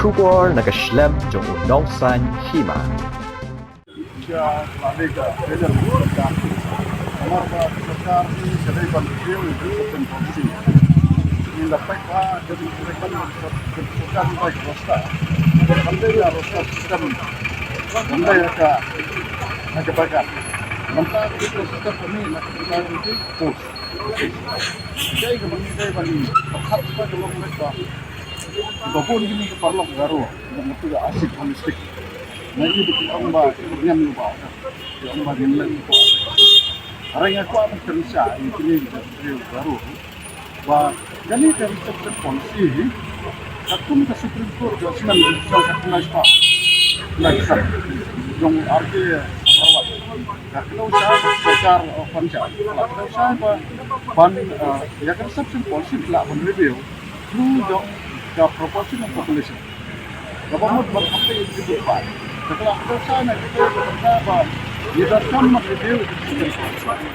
Shubor nagaslem jong udongsan hima. Ya, Malaysia, Malaysia सरकार हमारा सरकार की चले बंदी हुई है पॉलिसी ये लगता है जब सरकार की बात होता है बंदे या रोस्ता सिस्टम बंदे का नगबागा बनता है कि सिस्टम में नगबागा की course jadi kemudian bagi berkat pada orang mereka bahkan ini perlu garu yang itu asik holistik nah ini betul orang bah yang lupa yang bah yang lain lupa orang yang kuat bekerja ini garu bah jadi dari setiap polisi satu kita Supreme Court judgment yang satu nasional nasional yang arti awal kalau saya secara panjang kalau saya ban ya kan substance policy telah review through the proportion of population. Government berhati itu berubah. Setelah selesai nanti kita berkata berdasarkan review substance policy.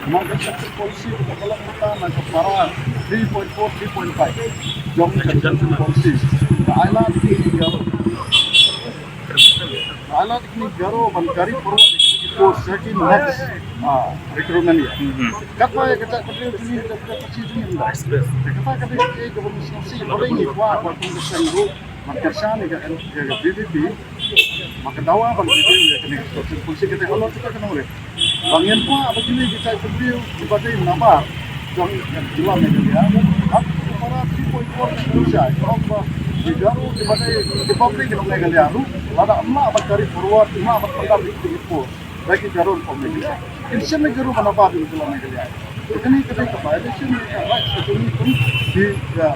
Maka substance policy kita kalau kita nanti para 3.4, 3.5 jom substance policy. Alat ini garo bankari perlu itu second next recruitment ya. Kata yang kita kerja ini kita pasti ini enggak. Kata kita government orang ini kuat waktu itu kerja ni kan BBP maka dawa bang BBP ya kini polisi kita kalau kita kena boleh. Bangian kuat begini kita kerja sebagai nama yang jual media. Para 3.4 Indonesia kalau Negara di publik yang mengenai lalu, ada emak berkari forward, emak berpendap di impor, bagi garun publik. Insya negara mana baru itu lah mengenai. Ini ketika violation rights ekonomi pun di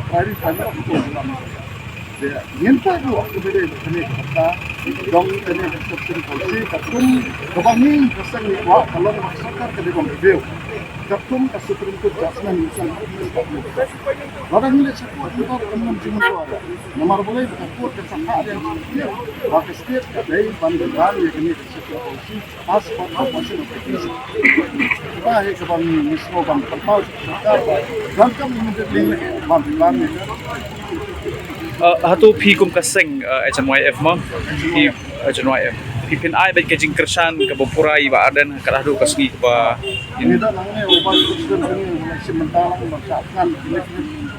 prairie family itu dalam. Dia ingin tahu waktu beda ini kata, dong ini exception policy, katum kebangi kesan kuat kalau masyarakat kedua review. Katum Supreme Court judgment yang orang ini cepat kita dengan jumlah ada. Nomor boleh berkuat kesalahan yang setiap bagi setiap dari bandar yang ini sesuatu polisi pas proportion of population. Kita ini sebab mismo bang terpau kita dan kami immediately bandar ini. Hatu pi kum kaseng HNYF mo pi HNYF pipin ai bet kajing kersan ke Bopurai ba adan karadu kasgi ba ini dah namanya ubah sistem ini mulai sementara masyarakat ini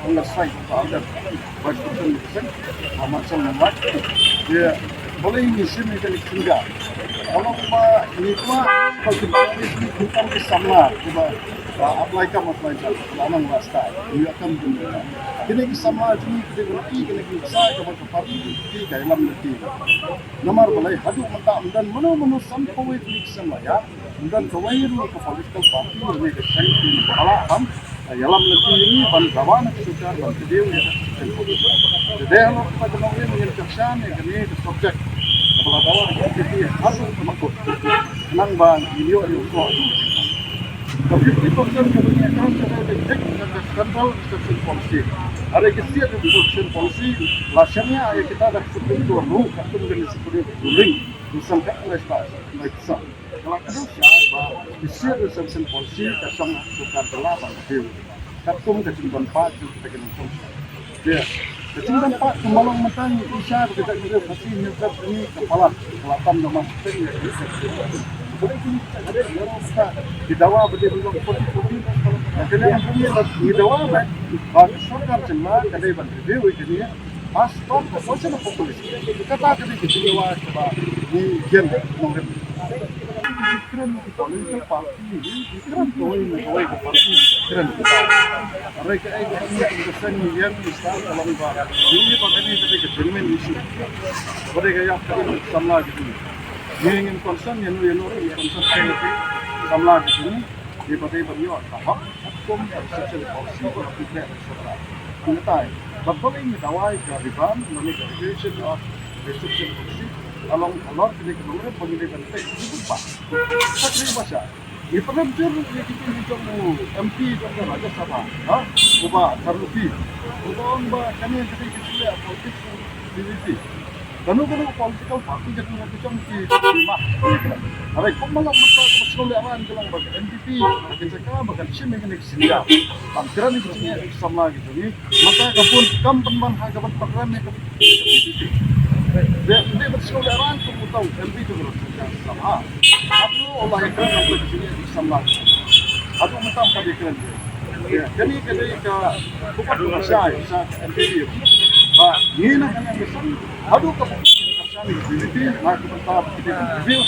mengesai pada bagian sistem macam membuat dia boleh misi ini tinggal kalau ini bagi ini bukan kesama coba apply lama wasta ini akan benar ini kesama ini kita saya coba parti di dalam negeri nomor boleh hadu mata dan mana sampai di sana ya dan kawairu ke political party ini ke sainti alaam dalam negeri ini bantawan sekitar bantuan ya jadi kalau kita kemudian menyelesaikan ini subjek kepala dawan jadi harus makut nang bang video itu tapi kita kemudian kan kita control substance policy ada kisah substance policy lasanya kita ada Supreme Court rule katung dari Supreme ruling misalkan oleh Malaysia kalau kita siapa kisah substance policy kasang suka telah bang katung kecintaan pak kita kena dia kecintaan pak kemalang matang isya kita kira pasti nyekap ini kepala kelatan nama setengah boleh ada yang kita didawa betul-betul putih-putih akhirnya yang punya didawa bagi सरकार चलना कदे बन review ini pas proportion of population kata kali didawa coba di gen mungkin keren political party keren toy party keren mereka ini kesan yang bisa dalam bahasa ini pakai ini ke genuine issue mereka yang sama gitu yang concern yang concern therapy sama gitu di bagai beliau tahap hukum social policy kita secara kita betul ini dawai kehabiban mengenai regulation of restriction policy along ini kemudian pendidikan itu pak tapi bahasa ini pengajar yang kita itu MP juga Raja Sabah ubah teruti ubah kami yang kita politik BBP Kanu political party jadi nanti macam lima. Arai kau malam masa keseluruhan jalan bagi NPP, bagi cakap bagi sini ini sedia. Anggaran itu sini sama gitu ni. Maka kapun kam penman hagapan program yang dia berkeseluruhan kamu tahu NPP itu berkerja sama. Aku Allah yang kerana di sini sama. Aku minta pada kalian. Jadi ke bukan saya NPP. Ini nak yang besar. Aduh, keputusan ini, maka kita review